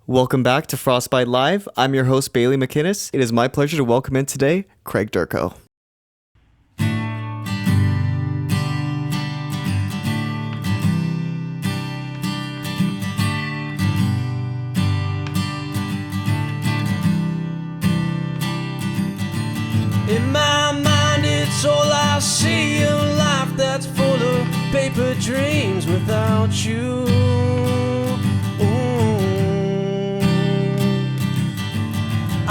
Welcome back to Frostbite Live. I'm your host, Bailey McInnes. It is my pleasure to welcome in today, Kraig Durco. In my mind, it's all I see, a life that's full of paper dreams without you.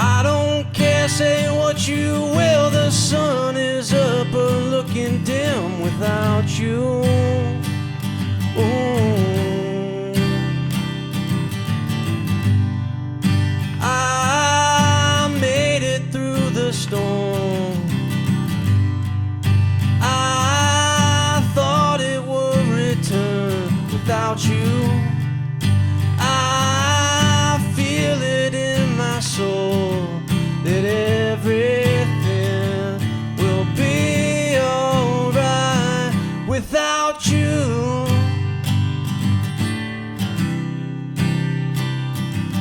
I don't care, say what you will, the sun is up but looking dim without you. I made it through the storm. I thought it would return without you. I feel it in my soul that everything will be alright without you.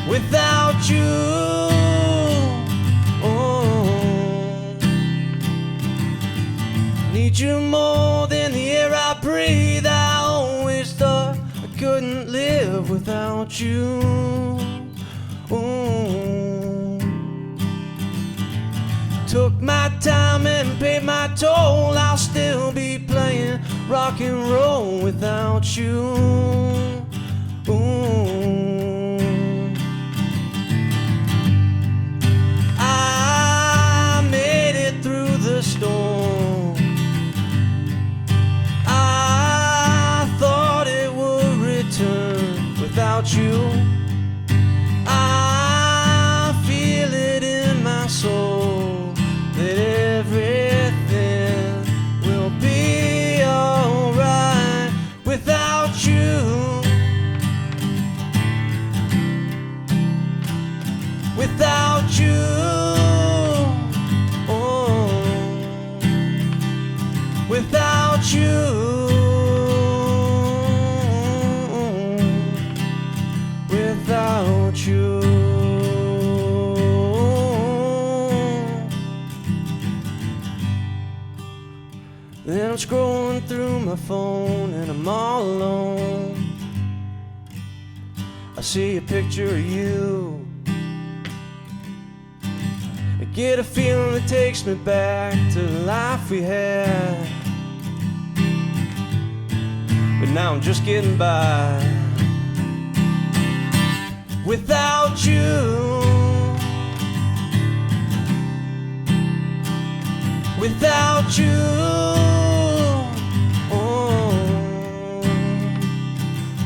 Without you. Need you more than the air I breathe. I always thought I couldn't live without you. Took my time and paid my toll. I'll still be playing rock and roll without you. I made it through the storm. I thought it would return without you. I feel it in my soul that everything will be alright without you. Without you. Without you. Without you. Then I'm scrolling through my phone and I'm all alone. I see a picture of you. I get a feeling that takes me back to the life we had. But now I'm just getting by without you. Without you.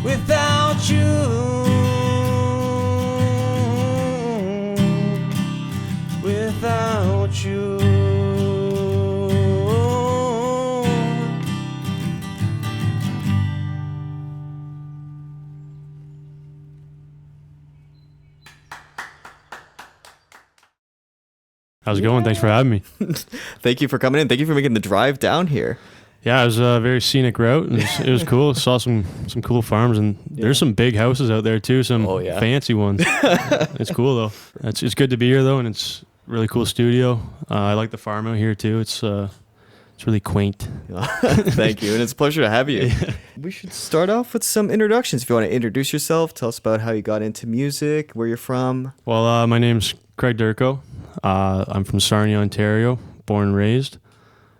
Without you. Without you. How's it going? Thanks for having me. Thank you for coming in. Thank you for making the drive down here. Yeah, it was a very scenic route. It was cool. Saw some cool farms, and there's some big houses out there too. Some fancy ones. It's cool though. It's good to be here though, and it's a really cool studio. I like the farm out here too. It's really quaint. Thank you, and it's a pleasure to have you. Yeah. We should start off with some introductions. If you want to introduce yourself, tell us about how you got into music, where you're from. Well, my name's Kraig Durco. I'm from Sarnia, Ontario, born and raised.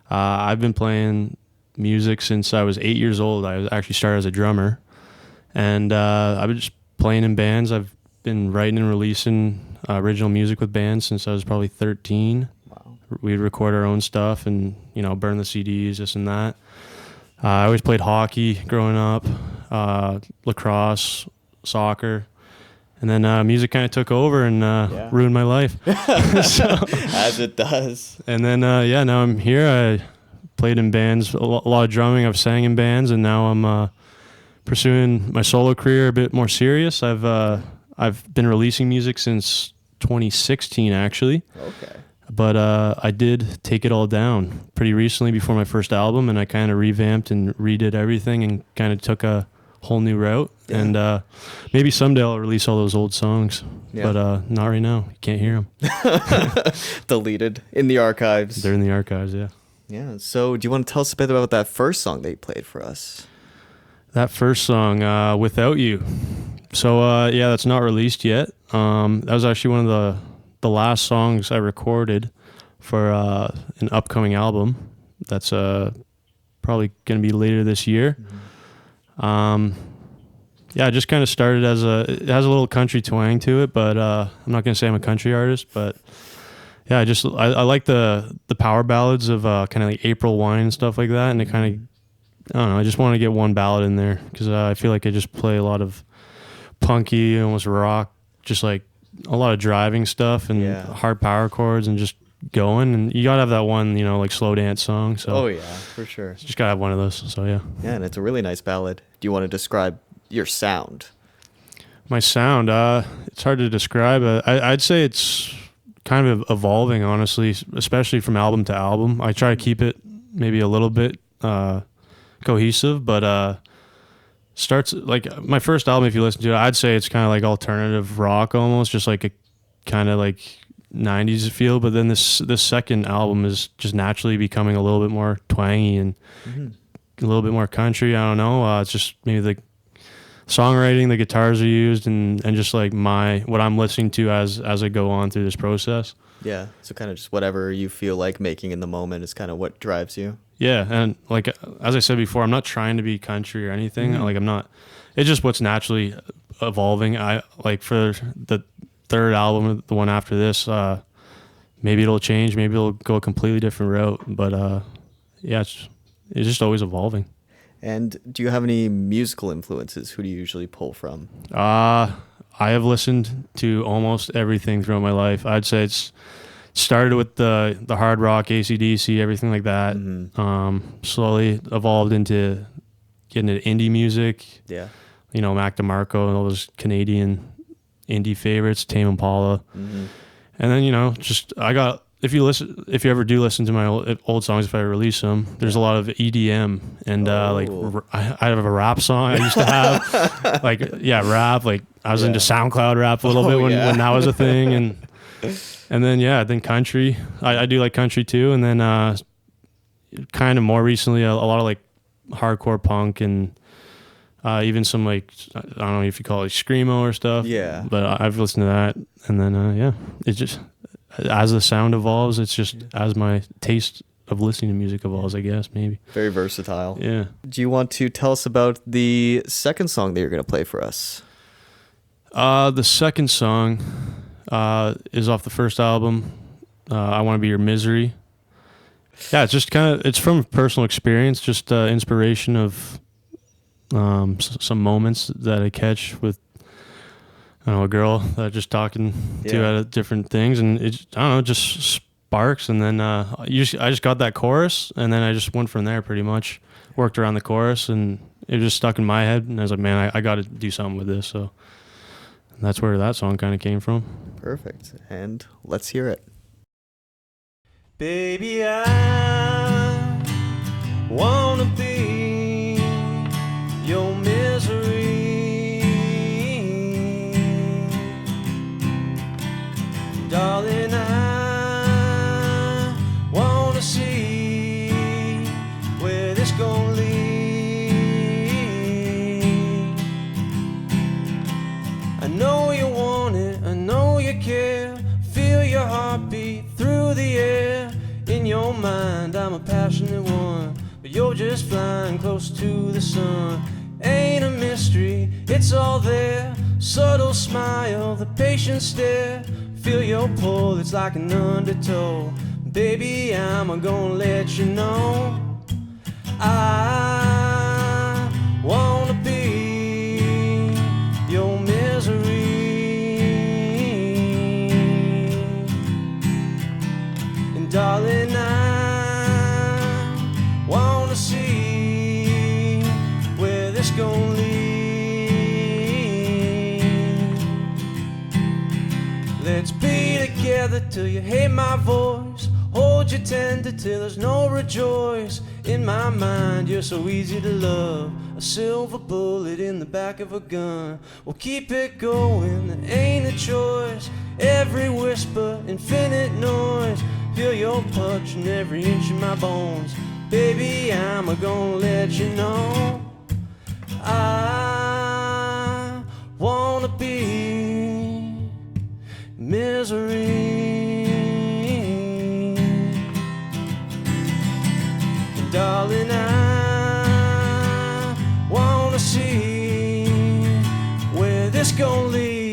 I've been playing music since I was 8 years old. I actually started as a drummer, and I've been just playing in bands. I've been writing and releasing original music with bands since I was probably 13. Wow. We'd record our own stuff and, burn the CDs, this and that. I always played hockey growing up, lacrosse, soccer. And then music kind of took over and ruined my life. As it does. And then, now I'm here. I played in bands, a lot of drumming. I've sang in bands, and now I'm pursuing my solo career a bit more serious. I've been releasing music since 2016, actually. Okay. But I did take it all down pretty recently before my first album, and I kind of revamped and redid everything and kind of took a whole new route. Yeah. And maybe someday I'll release all those old songs, Yeah. but not right now. You can't hear them. Deleted in the archives. They're in the archives, yeah. Yeah. So, do you want to tell us a bit about that first song that you played for us? That first song, Without You. So, yeah, that's not released yet. That was actually one of the last songs I recorded for an upcoming album that's probably going to be later this year. Yeah, it just kind of started it has a little country twang to it, but I'm not going to say I'm a country artist, but yeah, I like the power ballads of kind of like April Wine and stuff like that, and it kind of, I don't know, I just want to get one ballad in there because I feel like I just play a lot of punky, almost rock, just like a lot of driving stuff and hard power chords and just going, and you gotta have that one, like slow dance song. So oh yeah, for sure. Just gotta have one of those. So yeah. Yeah, and it's a really nice ballad. Do you want to describe your sound? My sound, it's hard to describe. I'd say it's kind of evolving, honestly, especially from album to album. I try to keep it maybe a little bit cohesive, but starts like my first album, if you listen to it, I'd say it's kind of like alternative rock almost, just like a kind of like 90s feel. But then this second album is just naturally becoming a little bit more twangy and a little bit more country. I don't know. It's just maybe the songwriting, the guitars are used, and just like what I'm listening to as I go on through this process. Yeah, so kind of just whatever you feel like making in the moment is kind of what drives you. Yeah, and like as I said before, I'm not trying to be country or anything. Like I'm not. It's just what's naturally evolving. I like for the third album, the one after this, maybe it'll change. Maybe it'll go a completely different route. But yeah, it's just always evolving. And do you have any musical influences? Who do you usually pull from? I have listened to almost everything throughout my life. I'd say it's started with the hard rock, AC/DC, everything like that. Slowly evolved into getting into indie music. Yeah. Mac DeMarco and all those Canadian indie favorites, Tame Impala. And then, if you ever do listen to my old songs, if I release them, there's a lot of EDM and I have a rap song I used to have, rap. Like I was into SoundCloud rap a little bit when that was a thing, and then country. I do like country too, and then kind of more recently a lot of like hardcore punk and even some like I don't know if you call it screamo or stuff. Yeah, but I've listened to that, and then it's just. As the sound evolves, it's just as my taste of listening to music evolves, I guess, maybe. Very versatile. Yeah. Do you want to tell us about the second song that you're going to play for us? The second song is off the first album, I Want to Be Your Misery. Yeah, it's just it's from personal experience, just inspiration of some moments that I catch with a girl that I'm just talking to at different things, and it, I don't know, just sparks, and then I just got that chorus, and then I just went from there pretty much, worked around the chorus, and it just stuck in my head, and I was like, man, I got to do something with this, so that's where that song kind of came from. Perfect, and let's hear it. Baby, I wanna be your misery. Darling, I wanna see where this gon' lead. I know you want it, I know you care. Feel your heartbeat through the air. In your mind, I'm a passionate one, but you're just flying close to the sun. Ain't a mystery, it's all there. Subtle smile, the patient stare. Feel your pull, it's like an undertow. Baby, I'm gonna let you know I wanna be your misery. And darling, I wanna see where this gon' lead. Let's be together till you hate my voice. Hold you tender till there's no rejoice. In my mind, you're so easy to love. a silver bullet in the back of a gun. Well, keep it going, there ain't a choice. Every whisper, infinite noise. Feel your touch in every inch of my bones. Baby, I'm gonna let you know I wanna be misery. And darling, I wanna see where this gon' lead.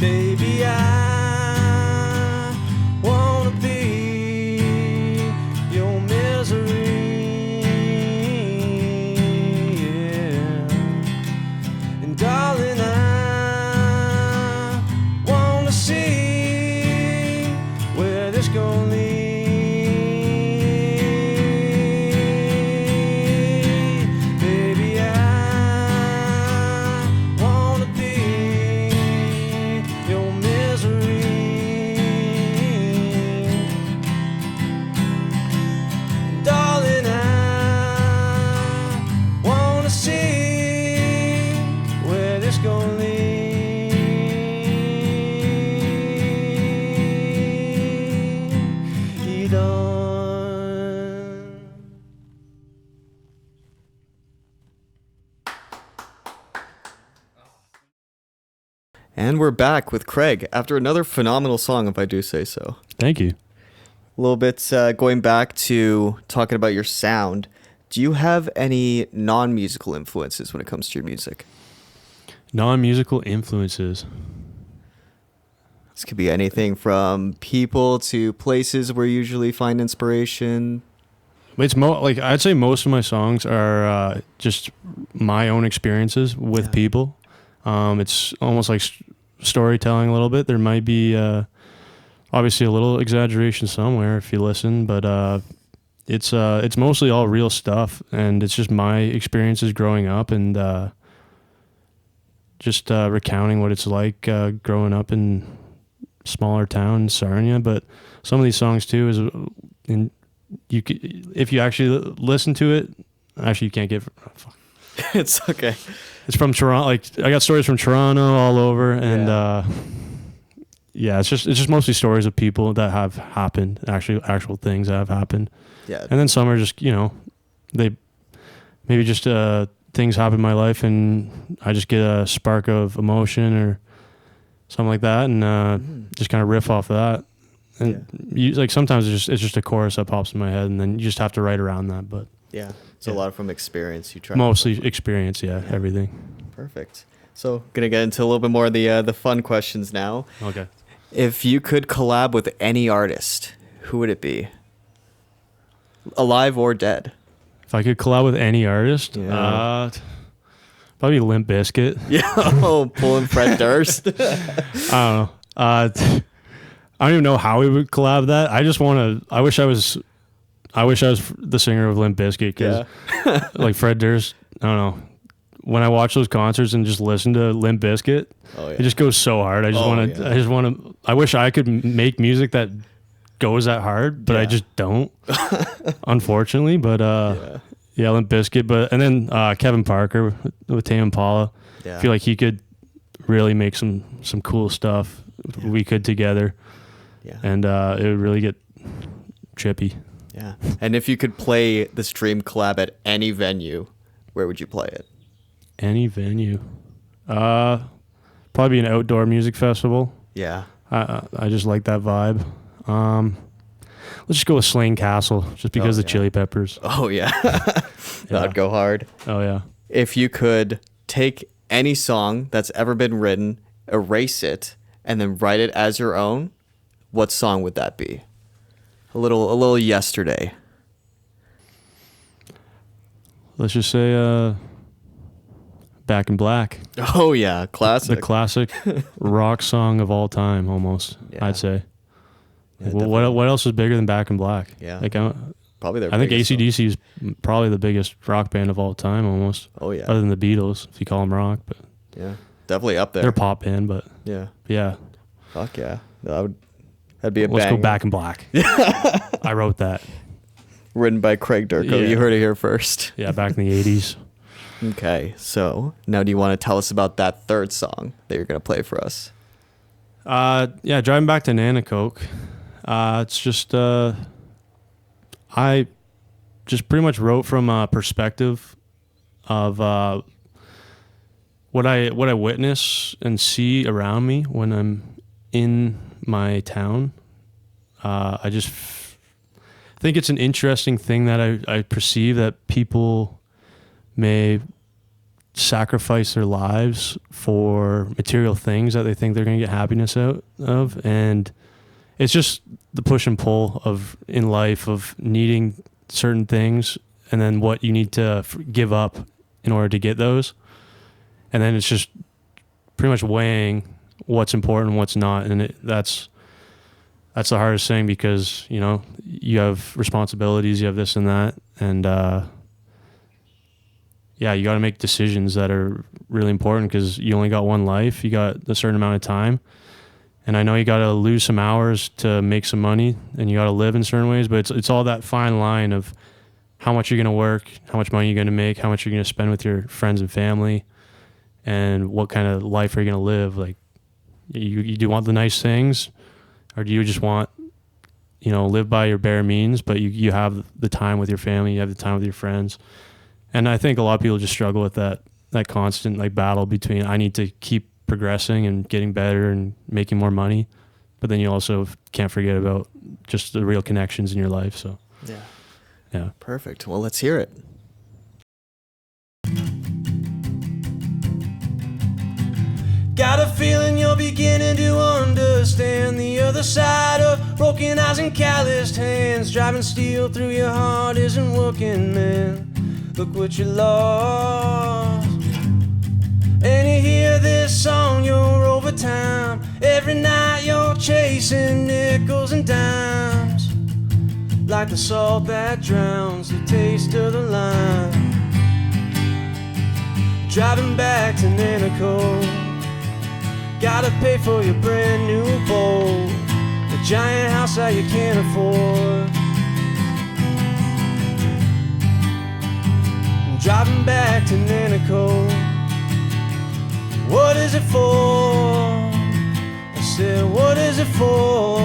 Baby, I wanna be your misery, yeah. And darling, I wanna see where this gon' lead. Baby, I wanna be your misery. Darling, I wanna see where this gon' lead on. And we're back with Kraig after another phenomenal song, if I do say so. Thank you. A little bit going back to talking about your sound. Do you have any non-musical influences when it comes to your music? Non-musical influences. This could be anything from people to places where you usually find inspiration. It's like I'd say most of my songs are just my own experiences with Yeah. people. It's almost like storytelling a little bit. There might be obviously a little exaggeration somewhere if you listen, but it's mostly all real stuff, and it's just my experiences growing up and just recounting what it's like growing up in smaller town Sarnia. But some of these songs too is if you actually listen to it, actually you can't get. It's okay. It's from Toronto. Like I got stories from Toronto all over, and yeah, it's just mostly stories of people that have happened, actual things that have happened. Yeah. And then some are just they maybe just things happen in my life, and I just get a spark of emotion or something like that, and just kind of riff off of that. And like sometimes it's just a chorus that pops in my head, and then you just have to write around that. But Yeah. So a lot from experience you try. mostly experience, everything. Perfect. So gonna get into a little bit more of the fun questions now. Okay. If you could collab with any artist, who would it be? Alive or dead? If I could collab with any artist, probably Limp Bizkit. Yeah. Oh, pulling Fred Durst. I don't know. I don't even know how we would collab that. I just want to. I wish I was the singer of Limp Bizkit, because like Fred Durst. I don't know. When I watch those concerts and just listen to Limp Bizkit, it just goes so hard. I just want to. I just want to. I wish I could make music that goes that hard, but I just don't. Unfortunately, but Limp Bizkit. But and then Kevin Parker with Tame Impala. I feel like he could really make some cool stuff. We could together. Yeah. And it would really get trippy. Yeah. And if you could play this dream collab at any venue, where would you play it? Any venue. Probably an outdoor music festival. Yeah. I just like that vibe. Let's just go with Slane Castle, just because of the Chili Peppers. Oh, yeah. That'd go hard. Oh, yeah. If you could take any song that's ever been written, erase it, and then write it as your own, what song would that be? A little Yesterday. Let's just say Back in Black. Oh, yeah. Classic. The classic rock song of all time, almost, I'd say. Yeah, what else is bigger than Back in Black? Yeah. Like, probably their I think biggest AC/DC is probably the biggest rock band of all time, almost. Oh, yeah. Other than the Beatles, if you call them rock. But yeah. Definitely up there. They're a pop band, but yeah. Fuck yeah. That'd be a Let's bang. go Back in Black. I wrote that. written by Kraig Durco. Yeah. You heard it here first. Yeah, back in the 80s. Okay, so now do you want to tell us about that third song that you're going to play for us? Yeah, driving back to Nanacoke. It's just I just pretty much wrote from a perspective of what I witness and see around me when I'm in my town. I just think it's an interesting thing that I perceive that people may sacrifice their lives for material things that they think they're going to get happiness out of, and it's just the push and pull of in life of needing certain things and then what you need to give up in order to get those, and then it's just pretty much weighing what's important and what's not, and that's the hardest thing because you have responsibilities, you have this and that, and yeah, you got to make decisions that are really important because you only got one life. You got a certain amount of time. And I know you got to lose some hours to make some money and you got to live in certain ways, but it's all that fine line of how much you're going to work, how much money you're going to make, how much you're going to spend with your friends and family, and what kind of life are you going to live. Like, you do want the nice things, or do you just want, live by your bare means, but you have the time with your family, you have the time with your friends. And I think a lot of people just struggle with that constant battle between I need to keep progressing and getting better and making more money, but then you also can't forget about just the real connections in your life. So yeah. Perfect. Well, let's hear it. Got a feeling you're beginning to understand the other side of broken eyes and calloused hands. Driving steel through your heart isn't working, man. Look what you lost. And you hear this song, you're over time. Every night you're chasing nickels and dimes, like the salt that drowns the taste of the lime. Driving back to Nanaco, gotta pay for your brand new boat, a giant house that you can't afford. Driving back to Nanaco, what is it for? I said, what is it for?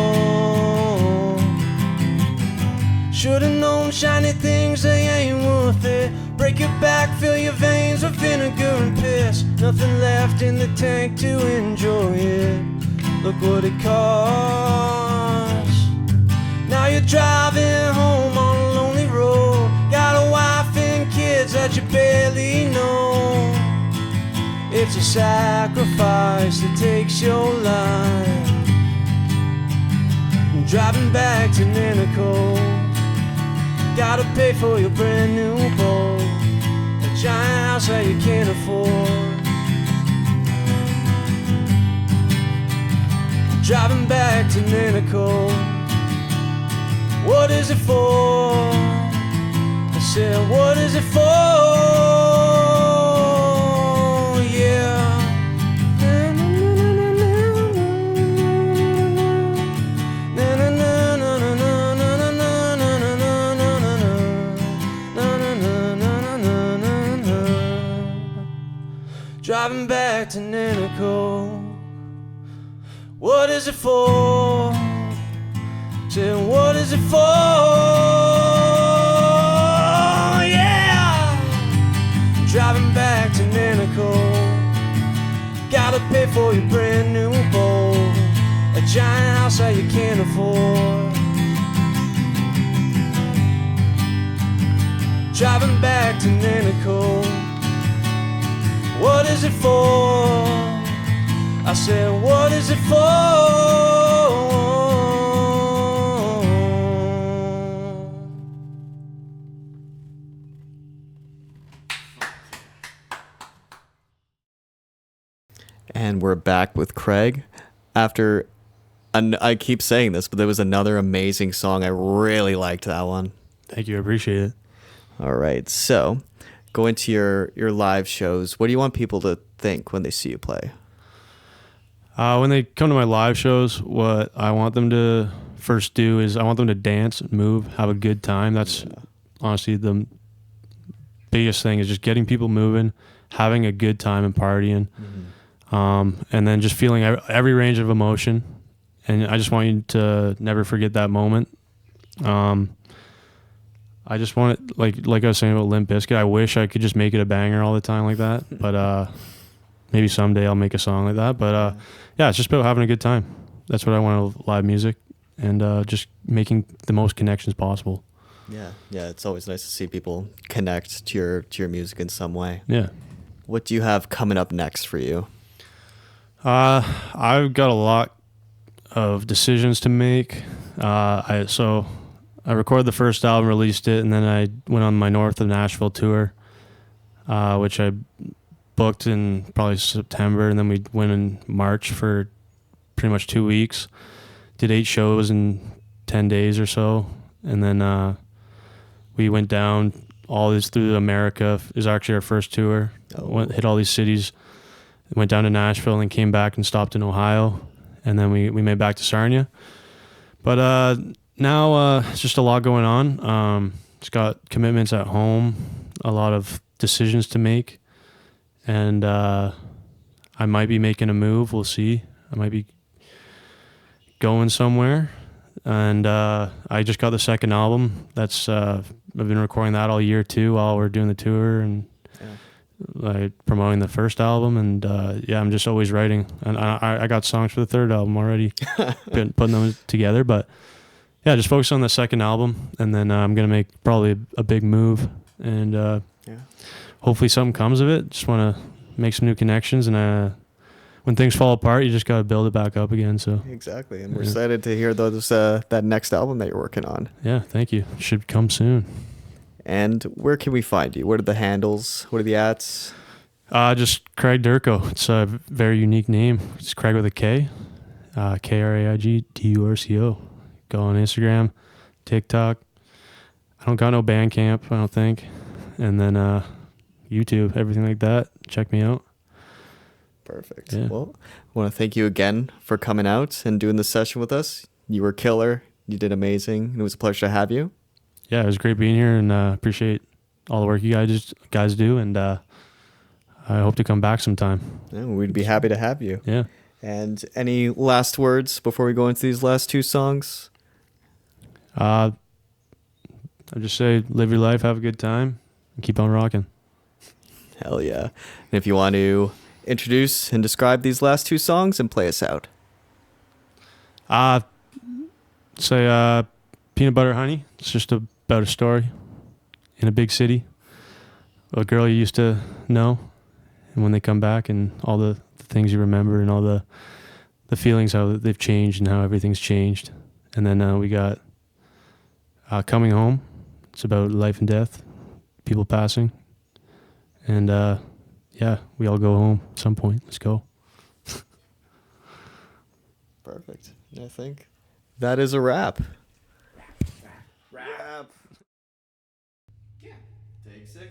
Should've known shiny things, they ain't worth it. Break your back, fill your veins with vinegar and piss. Nothing left in the tank to enjoy it. Look what it costs. Now you're driving home on a lonely road. Got a wife and kids that you barely know. It's a sacrifice that takes your life. Driving back to Nanaco, gotta pay for your brand new boat, a giant house that you can't afford. Driving back to Nanaco, what is it for? I said, what is it for? Driving back to Nanaco, what is it for? Say, what is it for? Yeah! Driving back to Nanaco, gotta pay for your brand new boat, a giant house that you can't afford. Driving back to Nanaco, what is it for? I said, what is it for? And we're back with Kraig after, and I keep saying this, but there was another amazing song. I really liked that one. Thank you. I appreciate it. All right. So going to your live shows, what do you want people to think when they see you play? When they come to my live shows, what I want them to first do is I want them to dance, move, have a good time. That's honestly the biggest thing, is just getting people moving, having a good time and partying. And then just feeling every range of emotion. And I just want you to never forget that moment. I just want it, like I was saying about Limp Bizkit, I wish I could just make it a banger all the time like that. But maybe someday I'll make a song like that. But yeah, it's just about having a good time. That's what I want with live music, and just making the most connections possible. Yeah, it's always nice to see people connect to your music in some way. Yeah. What do you have coming up next for you? I've got a lot of decisions to make. I recorded the first album, released it, and then I went on my North of Nashville tour, which I booked in probably September, and then we went in March for pretty much 2 weeks. Did 8 shows in 10 days or so, and then we went down all this through America. It was actually our first tour. Hit all these cities, went down to Nashville, and then came back and stopped in Ohio, and then we made back to Sarnia. But now it's just a lot going on. Just got commitments at home, a lot of decisions to make, and I might be making a move. We'll see. I might be going somewhere, and I just got the second album. That's I've been recording that all year too, while we're doing the tour and like promoting the first album. And yeah, I'm just always writing, and I got songs for the third album already. Been putting them together, but yeah, just focus on the second album, and then I'm gonna make probably a big move, and hopefully something comes of it. Just want to make some new connections, and when things fall apart, you just got to build it back up again. So exactly, and we're excited to hear those that next album that you're working on. Yeah, thank you. Should come soon. And where can we find you? What are the handles? What are the ats? Just Kraig Durco. It's a very unique name. It's Kraig with a K, Kraig Durco. Go on Instagram, TikTok. I don't got no Bandcamp, I don't think, and then YouTube, everything like that. Check me out. Perfect. Yeah. Well, I want to thank you again for coming out and doing this session with us. You were killer. You did amazing. And it was a pleasure to have you. Yeah, it was great being here, and appreciate all the work you guys do, and I hope to come back sometime. Yeah, we'd be happy to have you. Yeah. And any last words before we go into these last 2 songs? I just say live your life, have a good time, and keep on rocking. Hell yeah. And if you want to introduce and describe these last 2 songs and play us out. Say Peanut Butter Honey. It's just about a story in a big city, a girl you used to know, and when they come back, and all the things you remember, and all the feelings, how they've changed and how everything's changed. And then we got Coming Home. It's about life and death, people passing, and yeah, we all go home at some point. Let's go. Perfect. I think that is a wrap. Wrap. Yeah. Take 6.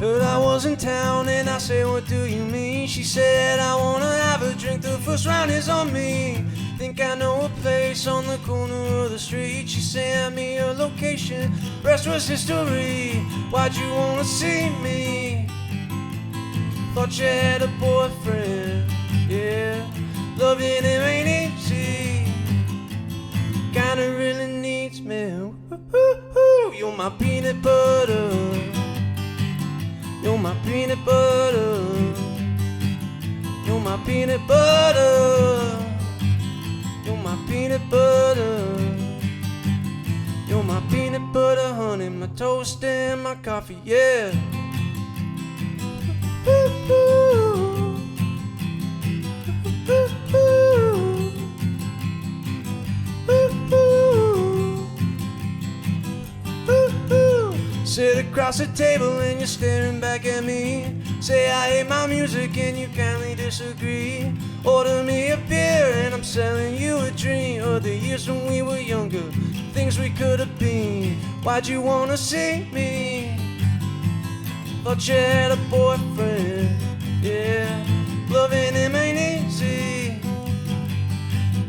Heard I was in town and I said, what do you mean? She said, I wanna have a drink, the first round is on me. Think I know a place on the corner of the street. She sent me a location, rest was history. Why'd you wanna see me? Thought you had a boyfriend, yeah. Loving him ain't easy, kinda really needs me. Ooh, you're my peanut butter, you're my peanut butter, you're my peanut butter, you're my peanut butter, you're my peanut butter, honey, my toast and my coffee, yeah. Sit across the table and you're staring back at me. Say I hate my music and you kindly disagree. Order me a beer and I'm selling you a dream of the years when we were younger, things we could have been. Why'd you wanna see me? Thought you had a boyfriend, yeah. Loving him ain't easy.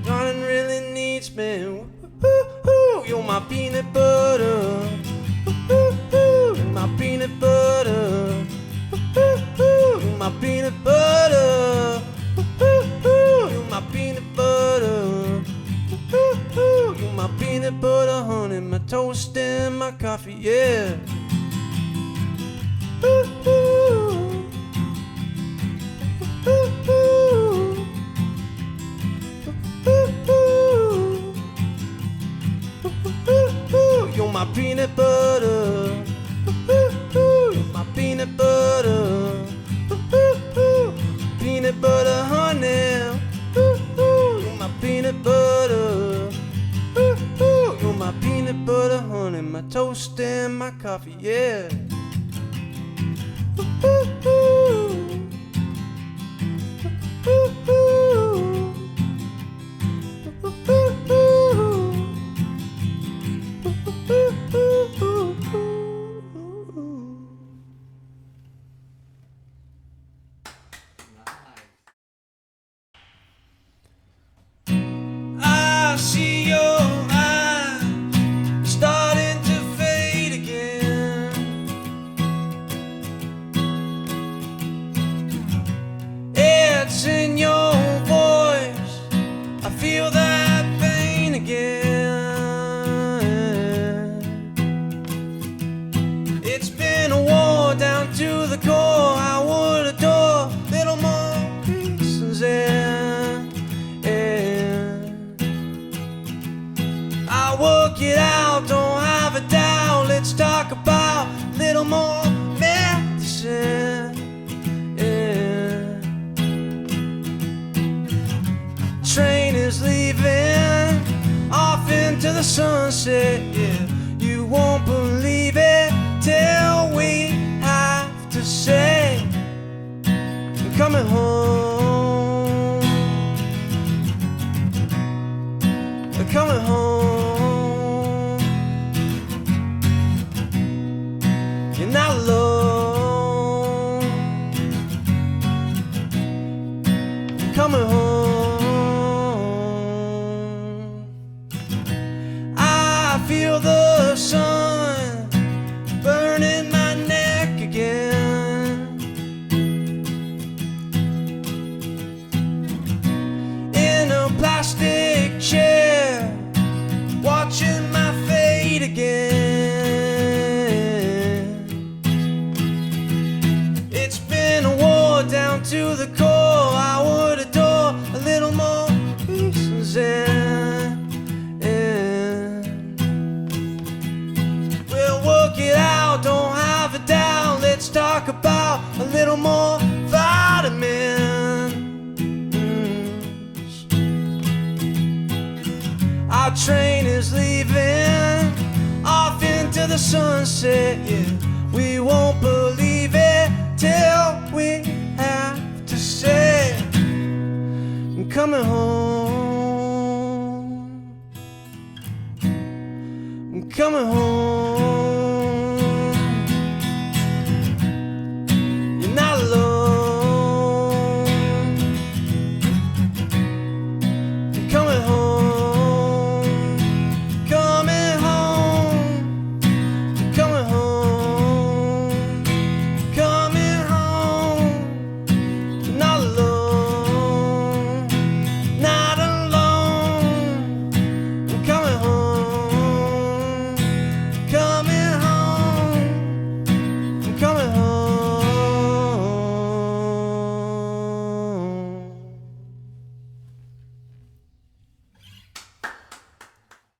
Darling really needs me. Woo-hoo-hoo. You're my peanut butter. Woo-hoo-hoo. You're my peanut butter. Woo-hoo-hoo. You're my peanut butter. Woo-hoo-hoo. You're my peanut butter. Woo-hoo-hoo. You're my peanut butter, honey, my toast and my coffee, yeah. Woo-hoo. Woo-hoo. You're my peanut butter. You're my peanut butter. Peanut butter, honey. You're my peanut butter. You're my peanut butter, honey, my toast and my coffee, yeah. I see your eyes starting to fade again. It's in your voice, I feel that pain again. It's been a war down to the core. I would adore little more pieces I work it out, don't have a doubt. Let's talk about a little more medicine. Yeah. Train is leaving off into the sunset. Yeah, you won't believe it till we have to say I'm coming home. I'm coming home. You're not alone. I'm coming home. I feel the sun burning my neck again. In a plastic chair, watching my fate again. It's been a war down to the core. I would adore a little more reasons we'll work it out, don't have a doubt. Let's talk about a little more vitamins. Our train is leaving off into the sunset. Yeah, we won't believe it till we have to say I'm coming home. I'm coming home.